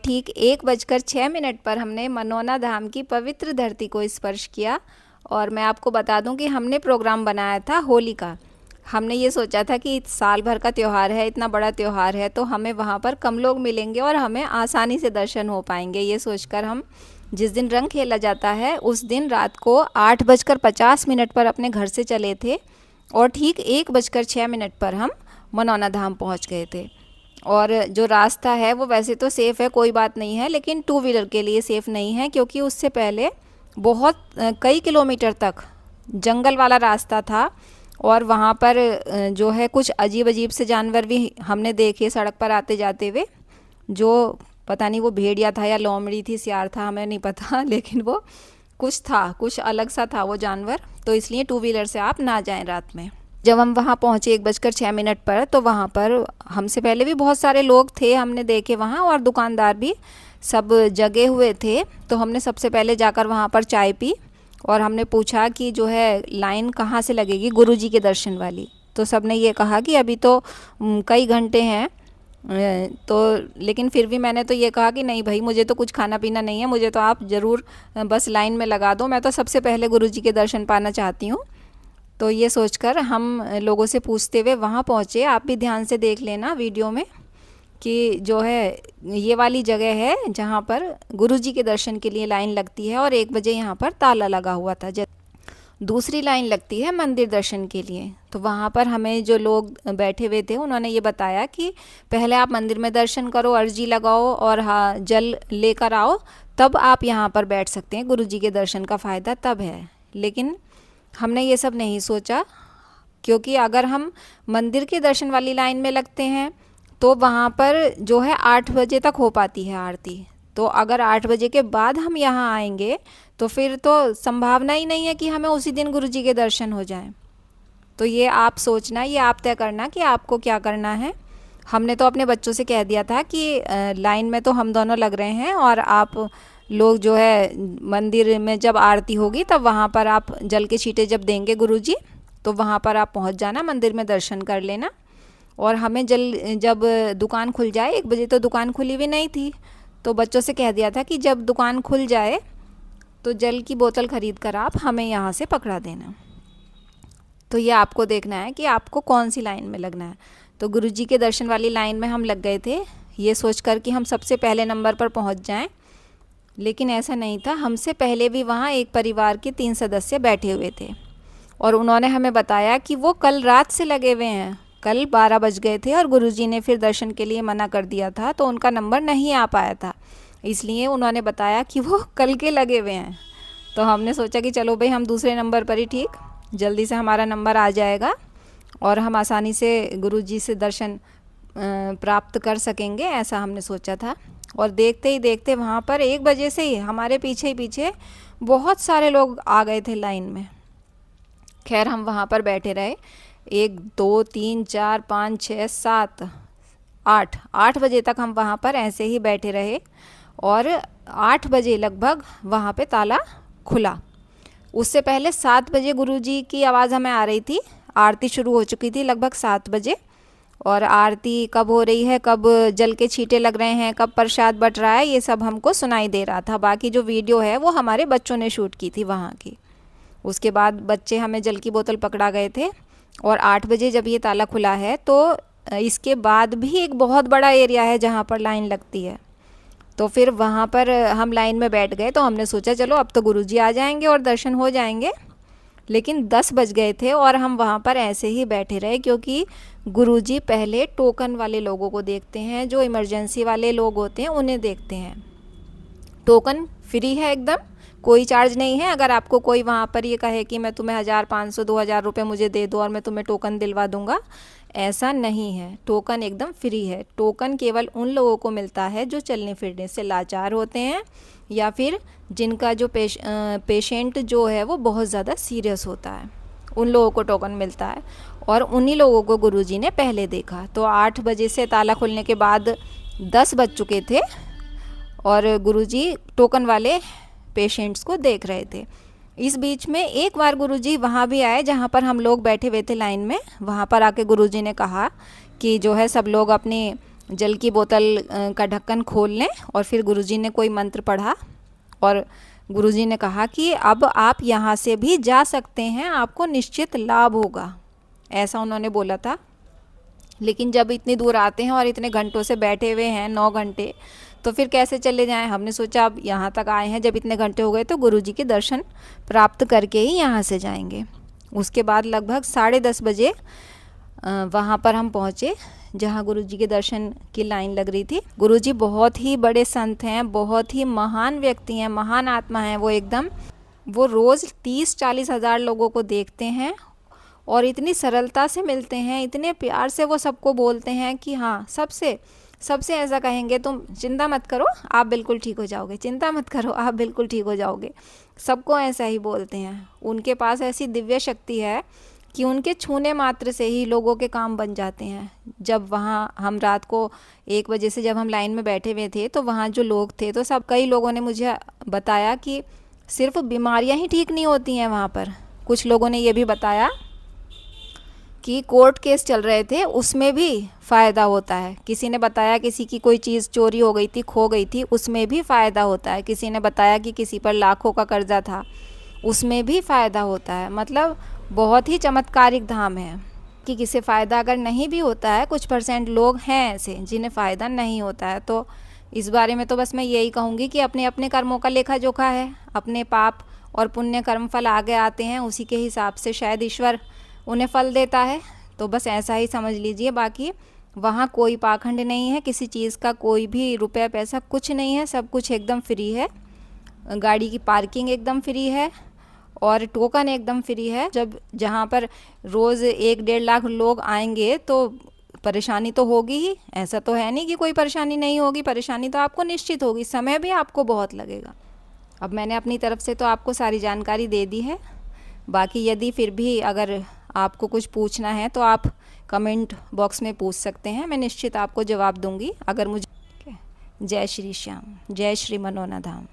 ठीक 1:06 पर हमने मनौना धाम की पवित्र धरती को स्पर्श किया। और मैं आपको बता दूं कि हमने प्रोग्राम बनाया था होली का। हमने ये सोचा था कि साल भर का त्यौहार है, इतना बड़ा त्यौहार है, तो हमें वहाँ पर कम लोग मिलेंगे और हमें आसानी से दर्शन हो पाएंगे। ये सोचकर हम जिस दिन रंग खेला जाता है उस दिन रात को 8:50 पर अपने घर से चले थे और ठीक 1:06 पर हम मनौना धाम पहुँच गए थे। और जो रास्ता है वो वैसे तो सेफ़ है, कोई बात नहीं है, लेकिन 2 व्हीलर के लिए सेफ़ नहीं है, क्योंकि उससे पहले बहुत कई किलोमीटर तक जंगल वाला रास्ता था। और वहाँ पर जो है कुछ अजीब अजीब से जानवर भी हमने देखे सड़क पर आते जाते हुए। जो पता नहीं वो भेड़िया था या लोमड़ी थी, सियार था, हमें नहीं पता, लेकिन वो कुछ था, कुछ अलग सा था वो जानवर। तो इसलिए 2 व्हीलर से आप ना जाएं रात में। जब हम वहाँ पहुँचे 1:06 पर, तो वहाँ पर हमसे पहले भी बहुत सारे लोग थे, हमने देखे वहाँ, और दुकानदार भी सब जगे हुए थे। तो हमने सबसे पहले जाकर वहाँ पर चाय पी और हमने पूछा कि जो है लाइन कहाँ से लगेगी गुरुजी के दर्शन वाली। तो सब ने ये कहा कि अभी तो कई घंटे हैं। तो लेकिन फिर भी मैंने तो ये कहा कि नहीं भाई, मुझे तो कुछ खाना पीना नहीं है, मुझे तो आप ज़रूर बस लाइन में लगा दो, मैं तो सबसे पहले गुरुजी के दर्शन पाना चाहती हूँ। तो ये सोचकर हम लोगों से पूछते हुए वहाँ पहुँचे। आप भी ध्यान से देख लेना वीडियो में कि जो है ये वाली जगह है जहाँ पर गुरुजी के दर्शन के लिए लाइन लगती है, और 1 बजे यहाँ पर ताला लगा हुआ था। दूसरी लाइन लगती है मंदिर दर्शन के लिए। तो वहाँ पर हमें जो लोग बैठे हुए थे उन्होंने ये बताया कि पहले आप मंदिर में दर्शन करो, अर्जी लगाओ और हाँ जल लेकर आओ, तब आप यहाँ पर बैठ सकते हैं। गुरुजी के दर्शन का फ़ायदा तब है। लेकिन हमने ये सब नहीं सोचा, क्योंकि अगर हम मंदिर के दर्शन वाली लाइन में लगते हैं तो वहाँ पर जो है 8 बजे तक हो पाती है आरती। तो अगर 8 बजे के बाद हम यहाँ आएंगे तो फिर तो संभावना ही नहीं है कि हमें उसी दिन गुरुजी के दर्शन हो जाएं। तो ये आप सोचना, ये आप तय करना कि आपको क्या करना है। हमने तो अपने बच्चों से कह दिया था कि लाइन में तो हम दोनों लग रहे हैं, और आप लोग जो है मंदिर में जब आरती होगी तब वहाँ पर आप जल के छींटे जब देंगे गुरुजी, तो वहाँ पर आप पहुँच जाना, मंदिर में दर्शन कर लेना। और हमें जब दुकान खुल जाए, 1 बजे तो दुकान खुली हुई नहीं थी, तो बच्चों से कह दिया था कि जब दुकान खुल जाए तो जल की बोतल ख़रीद कर आप हमें यहाँ से पकड़ा देना। तो ये आपको देखना है कि आपको कौन सी लाइन में लगना है। तो गुरुजी के दर्शन वाली लाइन में हम लग गए थे, ये सोचकर कि हम सबसे पहले नंबर पर पहुँच जाएं। लेकिन ऐसा नहीं था, हमसे पहले भी वहाँ एक परिवार के 3 सदस्य बैठे हुए थे, और उन्होंने हमें बताया कि वो कल रात से लगे हुए हैं। कल 12 बज गए थे और गुरुजी ने फिर दर्शन के लिए मना कर दिया था, तो उनका नंबर नहीं आ पाया था, इसलिए उन्होंने बताया कि वो कल के लगे हुए हैं। तो हमने सोचा कि चलो भाई हम दूसरे नंबर पर ही ठीक, जल्दी से हमारा नंबर आ जाएगा और हम आसानी से गुरुजी से दर्शन प्राप्त कर सकेंगे, ऐसा हमने सोचा था। और देखते ही देखते वहाँ पर 1 बजे से ही हमारे पीछे ही पीछे बहुत सारे लोग आ गए थे लाइन में। खैर हम वहाँ पर बैठे रहे, 1 2 3 4 5 6 7 8 बजे तक हम वहाँ पर ऐसे ही बैठे रहे, और 8 बजे लगभग वहाँ पे ताला खुला। उससे पहले 7 बजे गुरुजी की आवाज़ हमें आ रही थी, आरती शुरू हो चुकी थी लगभग 7 बजे, और आरती कब हो रही है, कब जल के छींटे लग रहे हैं, कब प्रसाद बट रहा है, ये सब हमको सुनाई दे रहा था। बाकी जो वीडियो है वो हमारे बच्चों ने शूट की थी वहाँ की। उसके बाद बच्चे हमें जल की बोतल पकड़ा गए थे, और 8 बजे जब ये ताला खुला है तो इसके बाद भी एक बहुत बड़ा एरिया है जहाँ पर लाइन लगती है। तो फिर वहाँ पर हम लाइन में बैठ गए, तो हमने सोचा चलो अब तो गुरुजी आ जाएंगे और दर्शन हो जाएंगे। लेकिन 10 बज गए थे और हम वहाँ पर ऐसे ही बैठे रहे, क्योंकि गुरुजी पहले टोकन वाले लोगों को देखते हैं, जो इमरजेंसी वाले लोग होते हैं उन्हें देखते हैं। टोकन फ्री है एकदम, कोई चार्ज नहीं है। अगर आपको कोई वहाँ पर ये कहे कि मैं तुम्हें 1000 500 2000 रुपये मुझे दे दो और मैं तुम्हें टोकन दिलवा दूंगा, ऐसा नहीं है। टोकन एकदम फ्री है। टोकन केवल उन लोगों को मिलता है जो चलने फिरने से लाचार होते हैं, या फिर जिनका जो पेशेंट जो है वो बहुत ज़्यादा सीरियस होता है, उन लोगों को टोकन मिलता है। और उन्हीं लोगों को गुरुजी ने पहले देखा। तो 8 बजे से ताला खुलने के बाद 10 बज चुके थे और गुरुजी टोकन वाले पेशेंट्स को देख रहे थे। इस बीच में एक बार गुरुजी वहाँ भी आए जहाँ पर हम लोग बैठे हुए थे लाइन में। वहाँ पर आके गुरुजी ने कहा कि जो है सब लोग अपनी जल की बोतल का ढक्कन खोल लें और फिर गुरुजी ने कोई मंत्र पढ़ा और गुरुजी ने कहा कि अब आप यहाँ से भी जा सकते हैं, आपको निश्चित लाभ होगा, ऐसा उन्होंने बोला था। लेकिन जब इतनी दूर आते हैं और इतने घंटों से बैठे हुए हैं 9 घंटे, तो फिर कैसे चले जाएं। हमने सोचा अब यहाँ तक आए हैं, जब इतने घंटे हो गए तो गुरुजी के दर्शन प्राप्त करके ही यहाँ से जाएंगे। उसके बाद लगभग 10:30 बजे वहाँ पर हम पहुँचे जहाँ गुरुजी के दर्शन की लाइन लग रही थी। गुरुजी बहुत ही बड़े संत हैं, बहुत ही महान व्यक्ति हैं, महान आत्मा हैं वो रोज़ 30-40 हज़ार लोगों को देखते हैं और इतनी सरलता से मिलते हैं, इतने प्यार से वो सबको बोलते हैं कि हाँ, सबसे ऐसा कहेंगे, तुम चिंता मत करो आप बिल्कुल ठीक हो जाओगे, चिंता मत करो आप बिल्कुल ठीक हो जाओगे। सबको ऐसा ही बोलते हैं। उनके पास ऐसी दिव्य शक्ति है कि उनके छूने मात्र से ही लोगों के काम बन जाते हैं। जब वहाँ हम रात को 1 बजे से जब हम लाइन में बैठे हुए थे, तो वहाँ जो लोग थे, तो कई लोगों ने मुझे बताया कि सिर्फ बीमारियाँ ही ठीक नहीं होती हैं वहाँ पर। कुछ लोगों ने ये भी बताया कि कोर्ट केस चल रहे थे, उसमें भी फ़ायदा होता है। किसी ने बताया किसी की कोई चीज़ चोरी हो गई थी, खो गई थी, उसमें भी फ़ायदा होता है। किसी ने बताया कि किसी पर लाखों का कर्जा था, उसमें भी फ़ायदा होता है। मतलब बहुत ही चमत्कारिक धाम है कि किसी फ़ायदा अगर नहीं भी होता है, कुछ % लोग हैं ऐसे जिन्हें फ़ायदा नहीं होता है। तो इस बारे में तो बस मैं यही कहूँगी कि अपने अपने कर्मों का लेखा जोखा है, अपने पाप और पुण्य कर्म फल आगे आते हैं, उसी के हिसाब से शायद ईश्वर उन्हें फल देता है। तो बस ऐसा ही समझ लीजिए। बाकी वहाँ कोई पाखंड नहीं है, किसी चीज़ का कोई भी रुपया पैसा कुछ नहीं है, सब कुछ एकदम फ्री है। गाड़ी की पार्किंग एकदम फ्री है और टोकन एकदम फ्री है। जब जहाँ पर रोज़ 1-1.5 लाख लोग आएंगे तो परेशानी तो होगी ही, ऐसा तो है नहीं कि कोई परेशानी नहीं होगी। परेशानी तो आपको निश्चित होगी, समय भी आपको बहुत लगेगा। अब मैंने अपनी तरफ से तो आपको सारी जानकारी दे दी है। बाकी यदि फिर भी अगर आपको कुछ पूछना है तो आप कमेंट बॉक्स में पूछ सकते हैं, मैं निश्चित आपको जवाब दूंगी अगर मुझे। जय श्री श्याम, जय श्री मनोना धाम।